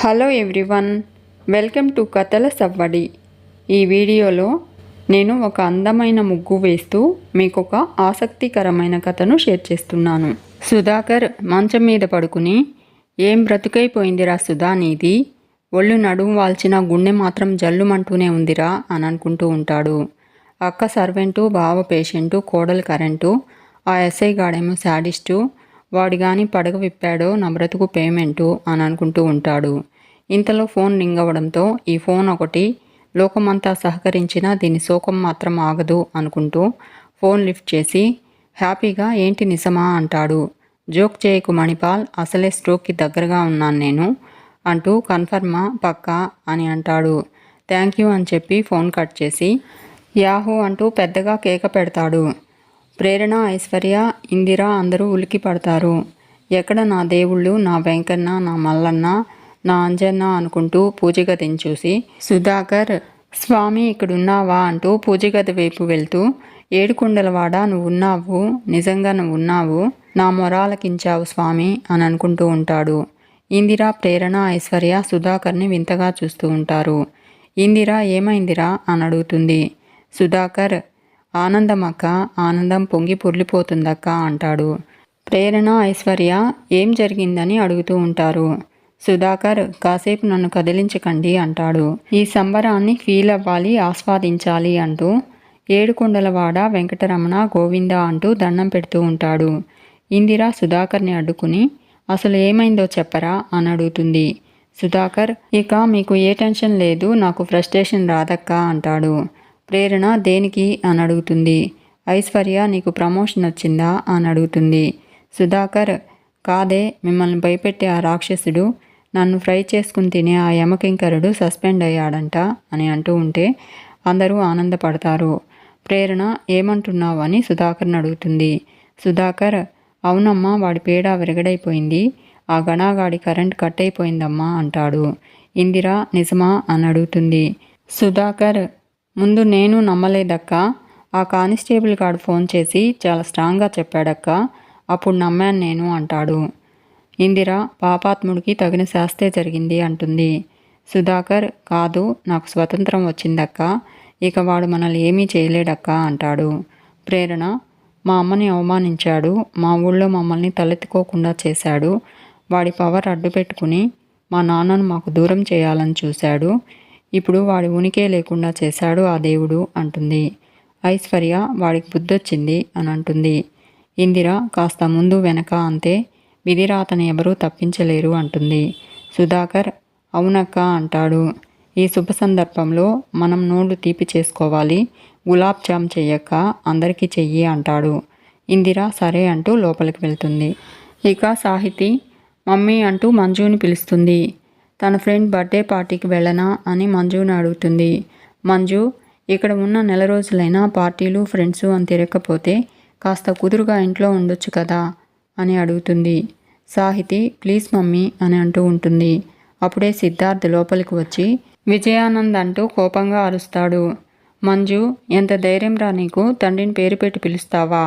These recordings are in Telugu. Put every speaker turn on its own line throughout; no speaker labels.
హలో ఎవ్రీవన్, వెల్కమ్ టు కథల సవ్వడి. ఈ వీడియోలో నేను ఒక అందమైన ముగ్గు వేస్తూ మీకు ఒక ఆసక్తికరమైన కథను షేర్ చేస్తున్నాను. సుధాకర్ మంచం మీద పడుకుని, ఏం బ్రతుకైపోయిందిరా సుధా నీది, ఒళ్ళు నడుము వాల్చిన గుండె మాత్రం జల్లుమంటూనే ఉందిరా అని అనుకుంటూ ఉంటాడు. అక్క సర్వెంటు, బావ పేషెంటు, కోడలు కరెంటు, ఆ ఎస్ఐ గాడేమో శాడిస్టు, వాడు కానీ పడగ విప్పాడో నా బ్రతుకు పేమెంటు అని అనుకుంటూ ఉంటాడు. ఇంతలో ఫోన్ రింగ్ అవ్వడంతో ఈ ఫోన్ ఒకటి లోకమంతా సహకరించినా దీని శోకం మాత్రం ఆగదు అనుకుంటూ ఫోన్ లిఫ్ట్ చేసి హ్యాపీగా ఏంటి నిజమా అంటాడు. జోక్ చేయకు మణిపాల్, అసలే స్ట్రోక్కి దగ్గరగా ఉన్నాను నేను అంటూ కన్ఫర్మా పక్కా అని అంటాడు. థ్యాంక్ యూ అని చెప్పి ఫోన్ కట్ చేసి యాహూ అంటూ పెద్దగా కేక పెడతాడు. ప్రేరణ, ఐశ్వర్య, ఇందిర అందరూ ఉలికి పడతారు. ఎక్కడ నా దేవుళ్ళు, నా వెంకన్న, నా మల్లన్న, నా అంజన్న అనుకుంటూ పూజగదిని చూసి సుధాకర్ స్వామి ఇక్కడున్నావా అంటూ పూజగది వైపు వెళ్తూ ఏడుకొండలవాడ నువ్వున్నావు, నిజంగా నువ్వున్నావు, నా మొరాలకించావు స్వామి అని అనుకుంటూ ఉంటాడు. ఇందిర, ప్రేరణ, ఐశ్వర్య సుధాకర్ని వింతగా చూస్తూ ఉంటారు. ఇందిర ఏమైందిరా అని అడుగుతుంది. సుధాకర్ ఆనందమక్క, ఆనందం పొంగి పొర్లిపోతుందక్క అంటాడు. ప్రేరణ, ఐశ్వర్య ఏం జరిగిందని అడుగుతూ ఉంటారు. సుధాకర్ కాసేపు నన్ను కదిలించకండి అంటాడు. ఈ సంబరాన్ని ఫీల్ అవ్వాలి, ఆస్వాదించాలి అంటూ ఏడుకొండలవాడ వెంకటరమణ గోవింద అంటూ దండం పెడుతూ ఉంటాడు. ఇందిర సుధాకర్ని అడ్డుకుని అసలు ఏమైందో చెప్పరా అని అడుగుతుంది. సుధాకర్ ఇక మీకు ఏ టెన్షన్ లేదు, నాకు ఫ్రస్ట్రేషన్ రాదక్క అంటాడు. ప్రేరణ దేనికి అని అడుగుతుంది. ఐశ్వర్య నీకు ప్రమోషన్ వచ్చిందా అని అడుగుతుంది. సుధాకర్ కాదే, మిమ్మల్ని భయపెట్టే ఆ రాక్షసుడు, నన్ను ఫ్రై చేసుకుని తినే ఆ యమకింకరుడు సస్పెండ్ అయ్యాడంట అని అంటూ ఉంటే అందరూ ఆనందపడతారు. ప్రేరణ ఏమంటున్నావు అని సుధాకర్ని అడుగుతుంది. సుధాకర్ అవునమ్మా, వాడి పేడ విరగడైపోయింది, ఆ గణాగాడి కరెంట్ కట్ అయిపోయిందమ్మా అంటాడు. ఇందిర నిజమా అని అడుగుతుంది. సుధాకర్ ముందు నేను నమ్మలేదక్క, ఆ కానిస్టేబుల్ గాడు ఫోన్ చేసి చాలా స్ట్రాంగ్గా చెప్పాడక్క, అప్పుడు నమ్మాను నేను అంటాడు. ఇందిర పాపాత్ముడికి తగిన శాస్తే జరిగింది అంటుంది. సుధాకర్ కాదు, నాకు స్వతంత్రం వచ్చిందక్క, ఇక వాడు మనల్ని ఏమీ చేయలేడక్క అంటాడు. ప్రేరణ మా అమ్మని అవమానించాడు, మా ఊళ్ళో మమ్మల్ని తలెత్తుకోకుండా చేశాడు, వాడి పవర్ అడ్డు పెట్టుకుని మా నాన్నను మాకు దూరం చేయాలని చూశాడు, ఇప్పుడు వాడి ఉనికే లేకుండా చేశాడు ఆ దేవుడు అంటుంది. ఐశ్వర్య వాడికి బుద్ధొచ్చింది అని అంటుంది. ఇందిర కాస్త ముందు వెనక అంతే, విధిరాతని ఎవరూ తప్పించలేరు అంటుంది. సుధాకర్ అవునక్క అంటాడు. ఈ శుభ సందర్భంలో మనం నోళ్ళు తీపి చేసుకోవాలి, గులాబ్ జామ్ చెయ్యక్క, అందరికీ చెయ్యి అంటాడు. ఇందిర సరే అంటూ లోపలికి వెళ్తుంది. ఇక సాహితి మమ్మీ అంటూ మంజుని పిలుస్తుంది. తన ఫ్రెండ్ బర్త్డే పార్టీకి వెళ్ళనా అని మంజుని అడుగుతుంది. మంజు ఇక్కడ ఉన్న నెల రోజులైనా పార్టీలు ఫ్రెండ్స్ అని తిరగకపోతే కాస్త కుదురుగా ఇంట్లో ఉండొచ్చు కదా అని అడుగుతుంది. సాహితి ప్లీజ్ మమ్మీ అని అంటూ ఉంటుంది. అప్పుడే సిద్ధార్థ్ లోపలికి వచ్చి విజయానంద్ అంటూ కోపంగా అరుస్తాడు. మంజు ఎంత ధైర్యం రా నీకు, తండ్రిని పేరు పెట్టి పిలుస్తావా,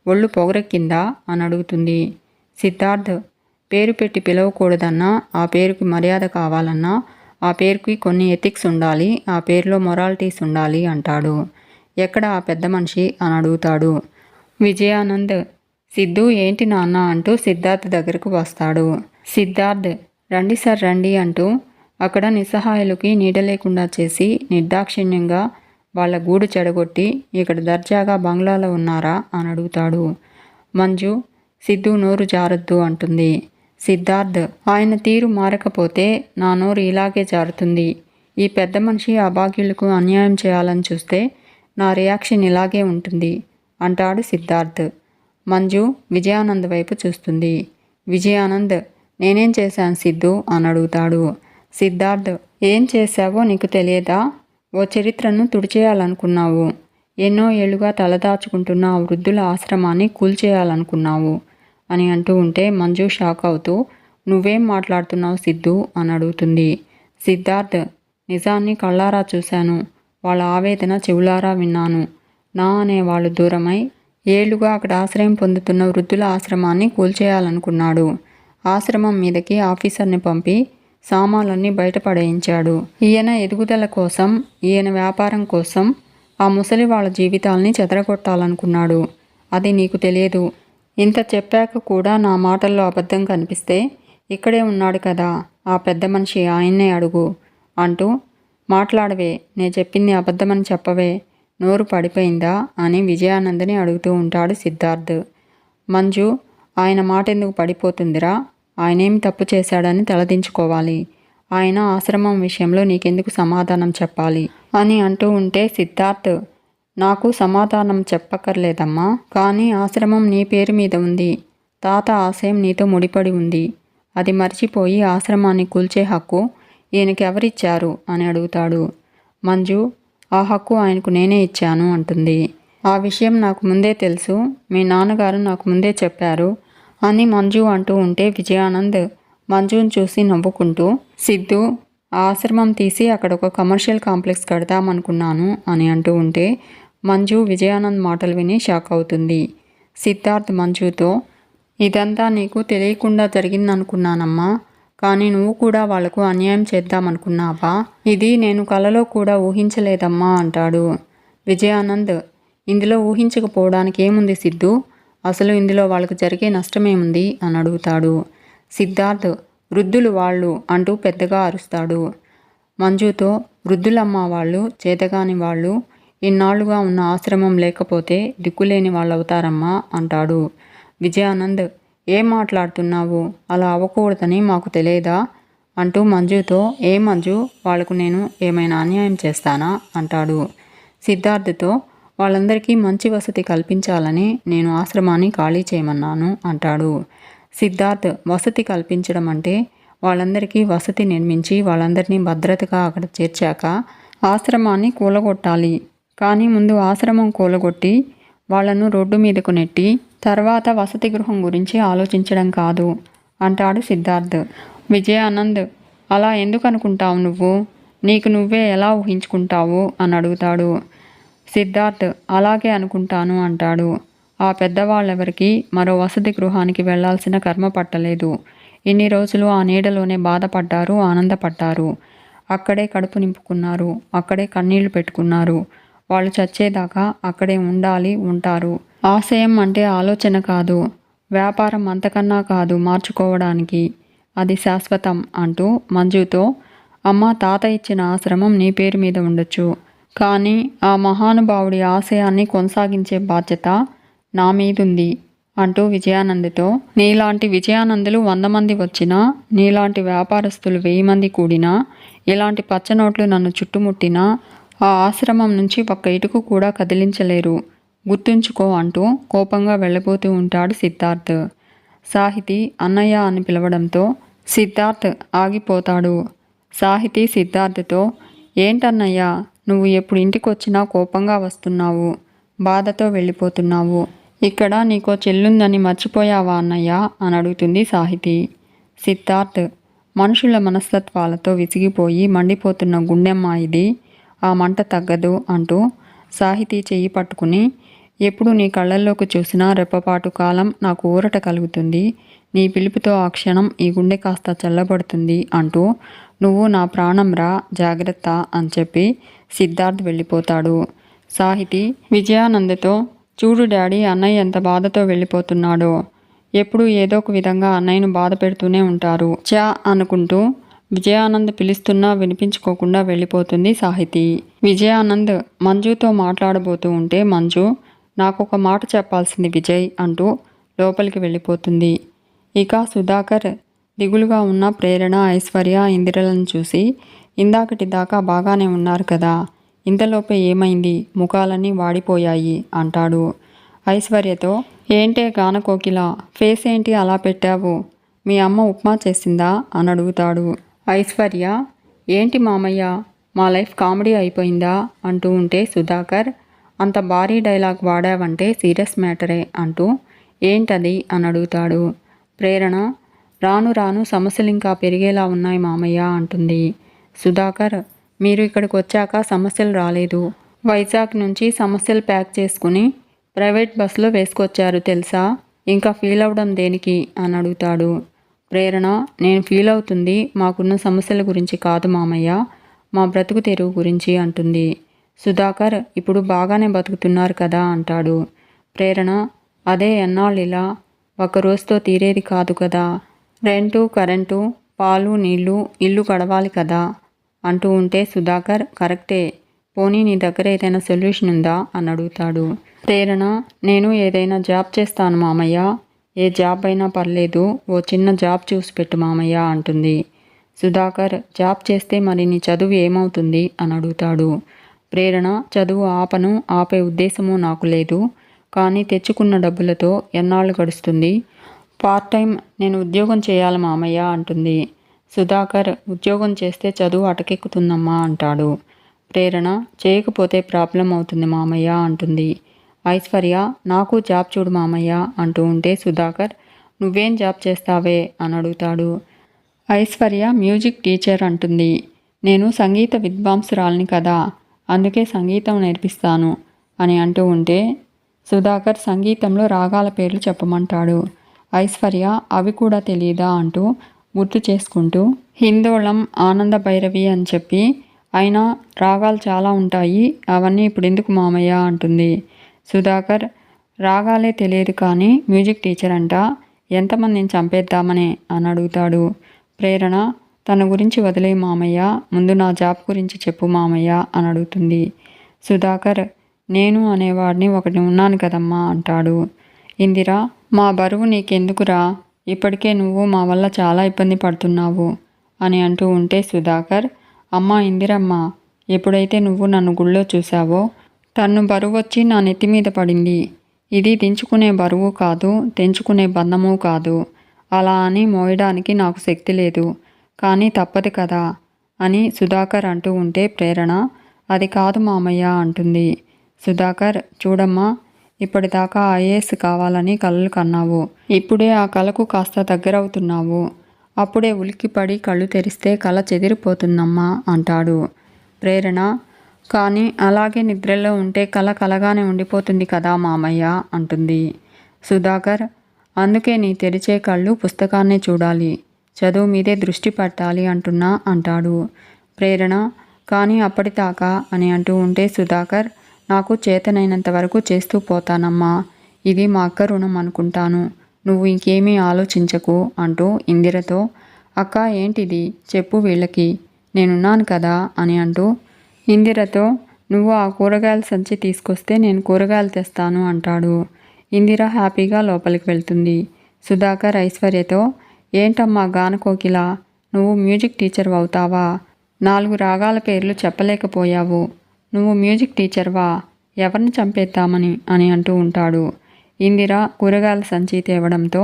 ఒళ్ళు పొగరెక్కిందా అని అడుగుతుంది. సిద్ధార్థ్ పేరు పెట్టి పిలవకూడదన్నా, ఆ పేరుకి మర్యాద కావాలన్నా ఆ పేరుకి కొన్ని ఎథిక్స్ ఉండాలి, ఆ పేరులో మొరాలిటీస్ ఉండాలి అంటాడు. ఎక్కడ ఆ పెద్ద మనిషి అని అడుగుతాడు. విజయానంద్ సిద్ధు ఏంటి నాన్న అంటూ సిద్ధార్థ్ దగ్గరకు వస్తాడు. సిద్ధార్థ్ రండి సార్ రండి అంటూ అక్కడ నిస్సహాయులకి నీడ లేకుండా చేసి నిర్దాక్షిణ్యంగా వాళ్ళ గూడు చెడగొట్టి ఇక్కడ దర్జాగా బంగ్లాలో ఉన్నారా అని అడుగుతాడు. మంజు సిద్ధు నోరు జారొద్దు అంటుంది. సిద్ధార్థ్ ఆయన తీరు మారకపోతే నా నోరు ఇలాగే జారుతుంది, ఈ పెద్ద మనిషి అభాగ్యులకు అన్యాయం చేయాలని చూస్తే నా రియాక్షన్ ఇలాగే ఉంటుంది అంటాడు సిద్ధార్థ్. మంజు విజయానంద్ వైపు చూస్తుంది. విజయానంద్ నేనేం చేశాను సిద్ధు అని అడుగుతాడు. సిద్ధార్థ్ ఏం చేశావో నీకు తెలియదా, ఓ చరిత్రను తుడిచేయాలనుకున్నావు, ఎన్నో ఏళ్లుగా తలదాచుకుంటున్న ఆ వృద్ధుల ఆశ్రమాన్ని కూల్చేయాలనుకున్నావు అని అంటూ ఉంటే మంజు షాక్ అవుతూ నువ్వేం మాట్లాడుతున్నావు సిద్ధు అని అడుగుతుంది. సిద్ధార్థ్ నిజాన్ని కళ్ళారా చూశాను, వాళ్ళ ఆవేదన చెవులారా విన్నాను, నా అనే వాళ్ళు దూరమై ఏళ్లుగా అక్కడ ఆశ్రయం పొందుతున్న వృద్ధుల ఆశ్రమాన్ని కూల్చేయాలనుకున్నాడు. ఆశ్రమం మీదకి ఆఫీసర్ని పంపి సామాన్లన్నీ బయటపడేయించాడు. ఈయన ఎదుగుదల కోసం, ఈయన వ్యాపారం కోసం ఆ ముసలి వాళ్ళ జీవితాల్ని చెదరగొట్టాలనుకున్నాడు. అది నీకు తెలియదు. ఇంత చెప్పాక కూడా నా మాటల్లో అబద్ధం కనిపిస్తే ఇక్కడే ఉన్నాడు కదా ఆ పెద్ద మనిషి, ఆయన్నే అడుగు అంటూ, మాట్లాడవే, నే చెప్పింది అబద్ధమని చెప్పవే, నోరు పడిపోయిందా అని విజయానందని అడుగుతూ ఉంటాడు సిద్ధార్థ్. మంజు, ఆయన మాట ఎందుకు పడిపోతుందిరా, ఆయనేమి తప్పు చేశాడని తలదించుకోవాలి. ఆయన ఆశ్రమం విషయంలో నీకెందుకు సమాధానం చెప్పాలి అని అంటూ ఉంటే సిద్ధార్థ్, నాకు సమాధానం చెప్పక్కర్లేదమ్మా, కానీ ఆశ్రమం నీ పేరు మీద ఉంది. తాత ఆశయం నీతో ముడిపడి ఉంది. అది మర్చిపోయి ఆశ్రమాన్ని కూల్చే హక్కు ఈయనకి ఎవరిచ్చారు అని అడుగుతాడు. మంజు, ఆ హక్కు ఆయనకు నేనే ఇచ్చాను అంటుంది. ఆ విషయం నాకు ముందే తెలుసు, మీ నాన్నగారు నాకు ముందే చెప్పారు అని మంజు అంటూ ఉంటే విజయానంద్ మంజుని చూసి నవ్వుకుంటూ, సిద్ధు, ఆ ఆశ్రమం తీసి అక్కడ ఒక కమర్షియల్ కాంప్లెక్స్ కడదామనుకున్నాను అని అంటూ ఉంటే మంజు విజయానంద్ మాటలు విని షాక్ అవుతుంది. సిద్ధార్థ్ మంజుతో, ఇదంతా నీకు తెలియకుండా జరిగిందనుకున్నానమ్మా, కానీ నువ్వు కూడా వాళ్లకు అన్యాయం చేద్దామనుకున్నావా? ఇది నేను కలలో కూడా ఊహించలేదమ్మా అంటాడు. విజయానంద్, ఇందులో ఊహించకపోవడానికి ఏముంది సిద్ధు, అసలు ఇందులో వాళ్ళకు జరిగే నష్టమేముంది అని అడుగుతాడు. సిద్ధార్థ్, వృద్ధులు వాళ్ళు అంటూ పెద్దగా అరుస్తాడు. మంజుతో, వృద్ధులమ్మ వాళ్ళు, చేతగాని వాళ్ళు, ఇన్నాళ్లుగా ఉన్న ఆశ్రమం లేకపోతే దిక్కులేని వాళ్ళు అవుతారమ్మా అంటాడు. విజయానంద్, ఏం మాట్లాడుతున్నావు, అలా అవ్వకూడదని మాకు తెలియదా అంటూ మంజుతో, ఏ మంజు, వాళ్లకు నేను ఏమైనా అన్యాయం చేస్తానా అంటాడు. సిద్ధార్థ్తో, వాళ్ళందరికీ మంచి వసతి కల్పించాలని నేను ఆశ్రమాన్ని ఖాళీ చేయమన్నాను అంటాడు. సిద్ధార్థ్, వసతి కల్పించడం అంటే వాళ్ళందరికీ వసతి నిర్మించి వాళ్ళందరినీ భద్రతగా అక్కడ చేర్చాక ఆశ్రమాన్ని కూలగొట్టాలి. కానీ ముందు ఆశ్రమం కూలగొట్టి వాళ్లను రోడ్డు మీదకు నెట్టి తర్వాత వసతి గృహం గురించి ఆలోచించడం కాదు అంటాడు సిద్ధార్థ్. విజయానంద్, అలా ఎందుకు అనుకుంటావు నువ్వు, నీకు నువ్వే ఎలా ఊహించుకుంటావు అని అడుగుతాడు. సిద్ధార్థ్, అలాగే అనుకుంటాను అంటాడు. ఆ పెద్దవాళ్ళెవరికి మరో వసతి గృహానికి వెళ్లాల్సిన కర్మ పట్టలేదు. ఇన్ని రోజులు ఆ నీడలోనే బాధపడ్డారు, ఆనందపడ్డారు. అక్కడే కడుపు నింపుకున్నారు, అక్కడే కన్నీళ్లు పెట్టుకున్నారు. వాళ్ళు చచ్చేదాకా అక్కడే ఉండాలి, ఉంటారు. ఆశయం అంటే ఆలోచన కాదు, వ్యాపారం అంతకన్నా కాదు మార్చుకోవడానికి, అది శాశ్వతం అంటూ మంజుతో, అమ్మ, తాత ఇచ్చిన ఆశ్రమం నీ పేరు మీద ఉండొచ్చు, కానీ ఆ మహానుభావుడి ఆశయాన్ని కొనసాగించే బాధ్యత నా మీదుంది అంటూ విజయానంద్తో, నీలాంటి విజయానందులు 100 మంది వచ్చినా, నీలాంటి వ్యాపారస్తులు 1000 మంది కూడినా, ఇలాంటి పచ్చనోట్లు నన్ను చుట్టుముట్టినా ఆ ఆశ్రమం నుంచి ఒక్క ఇటుకు కూడా కదిలించలేరు, గుర్తుంచుకో అంటూ కోపంగా వెళ్ళబోతూ ఉంటాడు సిద్ధార్థ్. సాహితి అన్నయ్య అని పిలవడంతో సిద్ధార్థ్ ఆగిపోతాడు. సాహితి సిద్ధార్థ్తో, ఏంటన్నయ్య, నువ్వు ఎప్పుడు ఇంటికొచ్చినా కోపంగా వస్తున్నావు, బాధతో వెళ్ళిపోతున్నావు, ఇక్కడ నీకో చెల్లుందని మర్చిపోయావా అన్నయ్య అని అడుగుతుంది సాహితి. సిద్ధార్థ్, మనుషుల మనస్తత్వాలతో విసిగిపోయి మండిపోతున్న గుండెమ్మ ఇది, ఆ మంట తగ్గదు అంటూ సాహితి చెయ్యి పట్టుకుని, ఎప్పుడు నీ కళ్ళల్లోకి చూసినా రెప్పపాటు కాలం నాకు ఊరట కలుగుతుంది, నీ పిలుపుతో ఆ క్షణం ఈ గుండె కాస్త చల్లబడుతుంది అంటూ, నువ్వు నా ప్రాణం రా, జాగ్రత్త అని చెప్పి సిద్ధార్థ్ వెళ్ళిపోతాడు. సాహితి విజయానందతో, చూడు డాడీ, అన్నయ్య ఎంత బాధతో వెళ్ళిపోతున్నాడో, ఎప్పుడూ ఏదో ఒక విధంగా అన్నయ్యను బాధ పెడుతూనే ఉంటారు చా అనుకుంటూ విజయానంద్ పిలుస్తున్నా వినిపించుకోకుండా వెళ్ళిపోతుంది సాహితి. విజయానంద్ మంజుతో మాట్లాడబోతూ ఉంటే మంజు, నాకొక మాట చెప్పాల్సింది విజయ్ అంటూ లోపలికి వెళ్ళిపోతుంది. ఇక సుధాకర్ దిగులుగా ఉన్న ప్రేరణ, ఐశ్వర్య, ఇందిరలను చూసి, ఇందాకటి దాకా బాగానే ఉన్నారు కదా, ఇంతలోపే ఏమైంది, ముఖాలన్నీ వాడిపోయాయి అంటాడు. ఐశ్వర్యతో, ఏంటే గానకోకిల, ఫేస్ ఏంటి అలా పెట్టావు, మీ అమ్మ ఉప్మా చేసిందా అని అడుగుతాడు. ఐశ్వర్య, ఏంటి మామయ్య, మా లైఫ్ కామెడీ అయిపోయిందా అంటూ ఉంటే సుధాకర్, అంత భారీ డైలాగ్ వాడావంటే సీరియస్ మ్యాటరే అంటూ, ఏంటది అని అడుగుతాడు. ప్రేరణ, రాను రాను సమస్యలు ఇంకా పెరిగేలా ఉన్నాయి మామయ్య అంటుంది. సుధాకర్, మీరు ఇక్కడికి వచ్చాక సమస్యలు రాలేదు, వైజాగ్ నుంచి సమస్యలు ప్యాక్ చేసుకుని ప్రైవేట్ బస్సులో వేసుకొచ్చారు తెలుసా, ఇంకా ఫీల్ అవ్వడం దేనికి అని అడుగుతాడు. ప్రేరణ, నేను ఫీల్ అవుతుంది మాకున్న సమస్యల గురించి కాదు మామయ్య, మా బ్రతుకు తెరువు గురించి అంటుంది. సుధాకర్, ఇప్పుడు బాగానే బతుకుతున్నారు కదా అంటాడు. ప్రేరణ, అదే ఎన్నాళ్ళిలా, ఒక్క రోజుతో తీరేది కాదు కదా, రెంటు, కరెంటు, పాలు, నీళ్లు, ఇల్లు గడవాలి కదా అంటూ ఉంటే సుధాకర్, కరెక్టే, పోనీ నీ దగ్గర ఏదైనా సొల్యూషన్ ఉందా అని అడుగుతాడు. ప్రేరణ, నేను ఏదైనా జాబ్ చేస్తాను మామయ్య, ఏ జాబ్ అయినా పర్లేదు, ఓ చిన్న జాబ్ చూసి పెట్టు మామయ్య అంటుంది. సుధాకర్, జాబ్ చేస్తే మరి నీ చదువు ఏమవుతుంది అని అడుగుతాడు. ప్రేరణ, చదువు ఆపే ఉద్దేశము నాకు లేదు, కానీ తెచ్చుకున్న డబ్బులతో ఎన్నాళ్ళు గడుస్తుంది, పార్ట్ టైం నేను ఉద్యోగం చేయాలి మామయ్య అంటుంది. సుధాకర్, ఉద్యోగం చేస్తే చదువు అటకెక్కుతుందమ్మా అంటాడు. ప్రేరణ, చేయకపోతే ప్రాబ్లం అవుతుంది మామయ్య అంటుంది. ఐశ్వర్య, నాకు జాబ్ చూడు మామయ్య అంటూ ఉంటే సుధాకర్, నువ్వేం జాబ్ చేస్తావే అని అడుగుతాడు. ఐశ్వర్య మ్యూజిక్ టీచర్ అంటుంది. నేను సంగీత విద్వాంసురాల్ని కదా, అందుకే సంగీతం నేర్పిస్తాను అని అంటూ ఉంటే సుధాకర్ సంగీతంలో రాగాల పేర్లు చెప్పమంటాడు. ఐశ్వర్య, అవి కూడా తెలియదా అంటూ గుర్తు చేసుకుంటూ హిందోళం, ఆనంద భైరవి అని చెప్పి, అయినా రాగాలు చాలా ఉంటాయి, అవన్నీ ఇప్పుడు ఎందుకు మామయ్య అంటుంది. సుధాకర్, రాగాలే తెలియదు కానీ మ్యూజిక్ టీచర్ అంట, ఎంతమందిని చంపేద్దామనే అని అడుగుతాడు. ప్రేరణ, తన గురించి వదిలే మామయ్య, ముందు నా జాబ్ గురించి చెప్పు మామయ్య అని అడుగుతుంది. సుధాకర్, నేను అనేవాడిని ఒకటి ఉన్నాను కదమ్మా అంటాడు. ఇందిర, మా బరువు నీకెందుకురా, ఇప్పటికే నువ్వు మా వల్ల చాలా ఇబ్బంది పడుతున్నావు అని అంటూ ఉంటే సుధాకర్, అమ్మా ఇందిరమ్మ, ఎప్పుడైతే నువ్వు నన్ను గుళ్ళో చూసావో తన్ను బరువు వచ్చి నా నెత్తి మీద పడింది, ఇది దించుకునే బరువు కాదు, తెంచుకునే బంధము కాదు, అలా అని మోయడానికి నాకు శక్తి లేదు, కానీ తప్పదు కదా అని సుధాకర్ అంటూ ఉంటే ప్రేరణ, అది కాదు మామయ్య అంటుంది. సుధాకర్, చూడమ్మా, ఇప్పటిదాకా ఐఏఎస్ కావాలని కలలు కన్నావు, ఇప్పుడే ఆ కలకు కాస్త దగ్గరవుతున్నావు, అప్పుడే ఉలిక్కిపడి కళ్ళు తెరిస్తే కళ చెదిరిపోతుందమ్మా అంటాడు. ప్రేరణ, కానీ అలాగే నిద్రలో ఉంటే కళ కలగానే ఉండిపోతుంది కదా మామయ్య అంటుంది. సుధాకర్, అందుకే నీ తెరిచే కళ్ళు పుస్తకాన్నే చూడాలి, చదువు మీదే దృష్టి పెట్టాలి అంటున్నా అంటాడు. ప్రేరణ, కానీ అప్పటిదాకా అని అంటూ ఉంటే సుధాకర్, నాకు చేతనైనంత వరకు చేస్తూ పోతానమ్మా, ఇది మా అక్క రుణం అనుకుంటాను, నువ్వు ఇంకేమీ ఆలోచించకు అంటూ ఇందిరతో, అక్క ఏంటిది చెప్పు వీళ్ళకి, నేనున్నాను కదా అని అంటూ ఇందిరతో, నువ్వు ఆ కూరగాయల సంచి తీసుకొస్తే నేను కూరగాయలు తెస్తాను అంటాడు. ఇందిర హ్యాపీగా లోపలికి వెళ్తుంది. సుధాకర్ ఐశ్వర్యతో, ఏంటమ్మా గానకోకిలా, నువ్వు మ్యూజిక్ టీచర్ అవుతావా, 4 రాగాల పేర్లు చెప్పలేకపోయావు, నువ్వు మ్యూజిక్ టీచర్వా, ఎవరిని చంపేద్దామని అని అంటూ ఉంటాడు. ఇందిర కూరగాయల సంచి తేవడంతో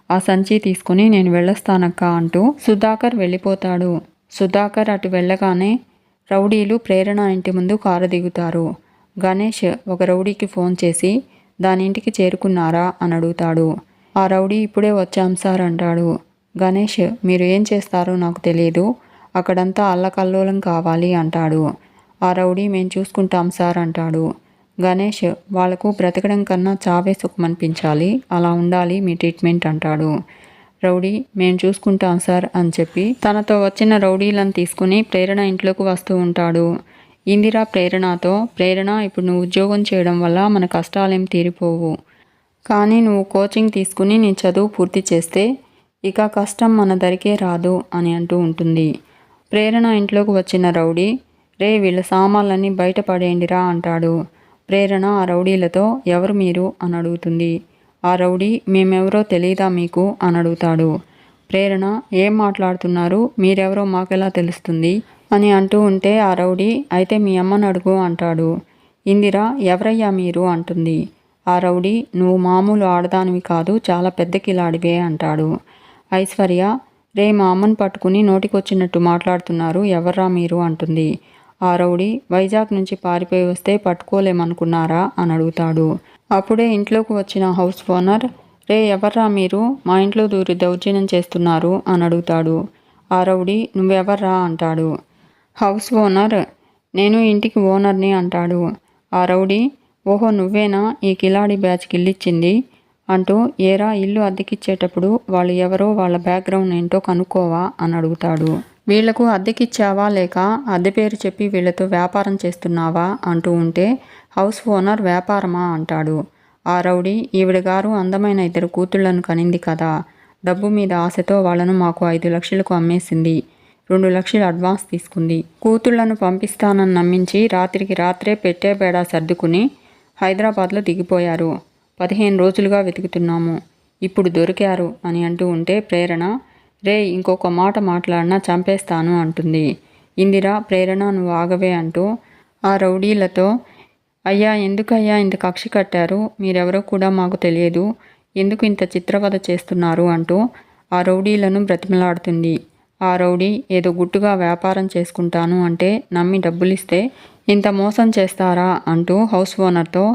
ఆ సంచి తీసుకుని నేను వెళ్ళొస్తానక్క అంటూ సుధాకర్ వెళ్ళిపోతాడు. సుధాకర్ అటు వెళ్ళగానే రౌడీలు ప్రేరణ ఇంటి ముందు కారు దిగుతారు. గణేష్ ఒక రౌడీకి ఫోన్ చేసి దాని ఇంటికి చేరుకున్నారా అని అడుగుతాడు. ఆ రౌడీ ఇప్పుడే వచ్చాం సార్ అంటాడు. గణేష్, మీరు ఏం చేస్తారో నాకు తెలియదు, అక్కడంతా అల్లకల్లోలం కావాలి అంటాడు. ఆ రౌడీ, మేం చూసుకుంటాం సార్ అంటాడు. గణేష్, వాళ్లకు బ్రతకడం కన్నా చావే సుఖమనిపించాలి, అలా ఉండాలి మీ ట్రీట్మెంట్ అంటాడు. రౌడీ, మేం చూసుకుంటాం సార్ అని చెప్పి తనతో వచ్చిన రౌడీలను తీసుకుని ప్రేరణ ఇంట్లోకి వస్తూ ఉంటాడు. ఇందిర ప్రేరణతో, ప్రేరణ, ఇప్పుడు నువ్వు ఉద్యోగం చేయడం వల్ల మన కష్టాలేం తీరిపోవు, కానీ నువ్వు కోచింగ్ తీసుకుని నీ చదువు పూర్తి చేస్తే ఇక కష్టం మన దరికే రాదు అని అంటూ ఉంటుంది. ప్రేరణ ఇంట్లోకి వచ్చిన రౌడీ, రే వీళ్ళ సామాన్లన్నీ బయట పడేయండిరా అంటాడు. ప్రేరణ ఆ రౌడీలతో, ఎవరు మీరు అని అడుగుతుంది. ఆ రౌడీ, మేమెవరో తెలీదా మీకు అని అడుగుతాడు. ప్రేరణ, ఏం మాట్లాడుతున్నారు, మీరెవరో మాకెలా తెలుస్తుంది అని అంటూ ఉంటే ఆ రౌడీ, అయితే మీ అమ్మని అడుగు అంటాడు. ఇందిర, ఎవరయ్యా మీరు అంటుంది. ఆ రౌడీ, నువ్వు మామూలు ఆడదానివి కాదు, చాలా పెద్ద కిలాడివే అంటాడు. ఐశ్వర్య, రే మా అమ్మని పట్టుకుని నోటికొచ్చినట్టు మాట్లాడుతున్నారు, ఎవర్రా మీరు అంటుంది. ఆ రౌడీ, వైజాగ్ నుంచి పారిపోయి వస్తే పట్టుకోలేమనుకున్నారా అని అడుగుతాడు. అప్పుడే ఇంట్లోకి వచ్చిన హౌస్ ఓనర్, రే ఎవర్రా మీరు, మా ఇంట్లో దూరి దౌర్జన్యం చేస్తున్నారు అని అడుగుతాడు. ఆ రౌడీ, నువ్వెవర్రా అంటాడు. హౌస్ ఓనర్, నేను ఇంటికి ఓనర్ని అంటాడు. ఆ రౌడీ, ఓహో నువ్వేనా ఈ కిలాడి బ్యాచ్కి ఇల్లిచ్చింది, అంటూ ఏరా ఇల్లు అద్దెకిచ్చేటప్పుడు వాళ్ళు ఎవరో వాళ్ళ బ్యాక్గ్రౌండ్ ఏంటో కనుక్కోవా అని అడుగుతాడు. వీళ్లకు అద్దెకిచ్చావా లేక అద్దె పేరు చెప్పి వీళ్లతో వ్యాపారం చేస్తున్నావా అంటూ ఉంటే హౌస్ ఓనర్ వ్యాపారమా అంటాడు. ఆ రౌడీ ఈవిడ గారు అందమైన 2 కూతుళ్లను కనింది కదా, డబ్బు మీద ఆశతో వాళ్లను మాకు 5 లక్షలకు అమ్మేసింది. 2 లక్షలు అడ్వాన్స్ తీసుకుంది. కూతుళ్లను పంపిస్తానని నమ్మించి రాత్రికి రాత్రే పెట్టే బేడా సర్దుకుని హైదరాబాద్లో దిగిపోయారు. 15 రోజులుగా వెతుకుతున్నాము. ఇప్పుడు దొరికారు అని అంటూ ఉంటే ప్రేరణ, రే ఇంకొక మాట మాట్లాడినా చంపేస్తాను అంటుంది. ఇందిర, ప్రేరణ నువ్వు ఆగవే అంటూ ఆ రౌడీలతో, అయ్యా ఎందుకయ్యా ఇంత కక్ష కట్టారు, మీరెవరో కూడా మాకు తెలియదు, ఎందుకు ఇంత చిత్రవద చేస్తున్నారు అంటూ ఆ రౌడీలను బ్రతిమలాడుతుంది. ఆ రౌడీ ఏదో గుట్టుగా వ్యాపారం చేసుకుంటాను అంటే నమ్మి డబ్బులిస్తే ఇంత మోసం చేస్తారా అంటూ హౌస్ ఓనర్తో,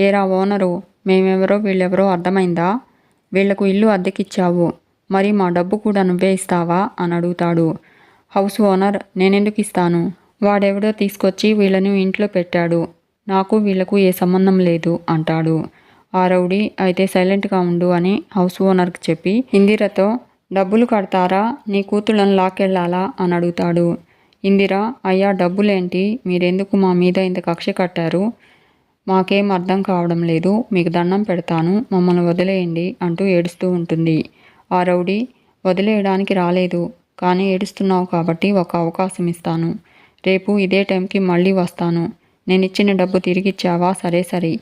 ఏరా ఓనరు, మేమెవరో వీళ్ళెవరో అర్థమైందా, వీళ్లకు ఇల్లు అద్దెకిచ్చావు, మరి మా డబ్బు కూడా నువ్వే ఇస్తావా అని అడుగుతాడు. హౌస్ ఓనర్, నేనెందుకు ఇస్తాను, వాడెవడో తీసుకొచ్చి వీళ్ళను ఇంట్లో పెట్టాడు, నాకు వీళ్లకు ఏ సంబంధం లేదు అంటాడు. ఆ రౌడీ అయితే సైలెంట్గా ఉండు అని హౌస్ ఓనర్కి చెప్పి ఇందిరతో, డబ్బులు కడతారా, నీ కూతుళ్ళను లాక్కెళ్ళాలా అని అడుగుతాడు. ఇందిర, అయ్యా డబ్బులేంటి, మీరెందుకు మా మీద ఇంత కక్ష కట్టారు, మాకేం అర్థం కావడం లేదు, మీకు దండం పెడతాను, మమ్మల్ని వదిలేయండి అంటూ ఏడుస్తూ ఉంటుంది. ఆ రౌడీ, వదిలేయడానికి రాలేదు, కానీ ఏడుస్తున్నావు కాబట్టి ఒక అవకాశం ఇస్తాను, రేపు ఇదే టైంకి మళ్ళీ వస్తాను, నేనిచ్చిన డబ్బు తిరిగిచ్చావా సరే,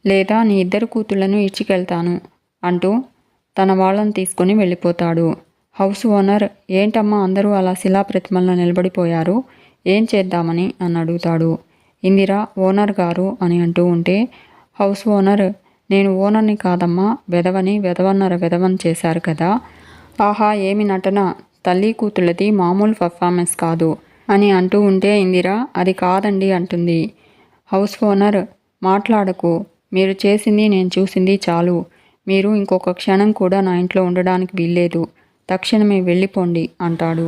లేదా నీ 2 కూతుళ్లను ఇచ్చికెళ్తాను అంటూ తన వాళ్ళని తీసుకుని వెళ్ళిపోతాడు. హౌస్ ఓనర్, ఏంటమ్మా అందరూ అలా శిలాప్రతిమల్లో నిలబడిపోయారు, ఏం చేద్దామని అని అడుగుతాడు. ఇందిర, ఓనర్ గారు అని అంటూ ఉంటే హౌస్ ఓనర్, నేను ఓనర్ని కాదమ్మా, వెధవని, వెధవన్నర వెధవని చేశారు కదా, ఆహా ఏమి నటన, తల్లి కూతుళ్ళది మామూలు పర్ఫార్మెన్స్ కాదు అని అంటూ ఉంటే ఇందిర, అది కాదండి అంటుంది. హౌస్ ఓనర్, మాట్లాడకు, మీరు చేసింది నేను చూసింది చాలు, మీరు ఇంకొక క్షణం కూడా నా ఇంట్లో ఉండడానికి వీల్లేదు, తక్షణమే వెళ్ళిపోండి అంటాడు.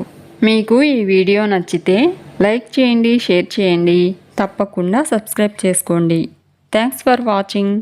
మీకు ఈ వీడియో నచ్చితే లైక్ చేయండి, షేర్ చేయండి, తప్పకుండా సబ్స్క్రైబ్ చేసుకోండి. Thanks for watching.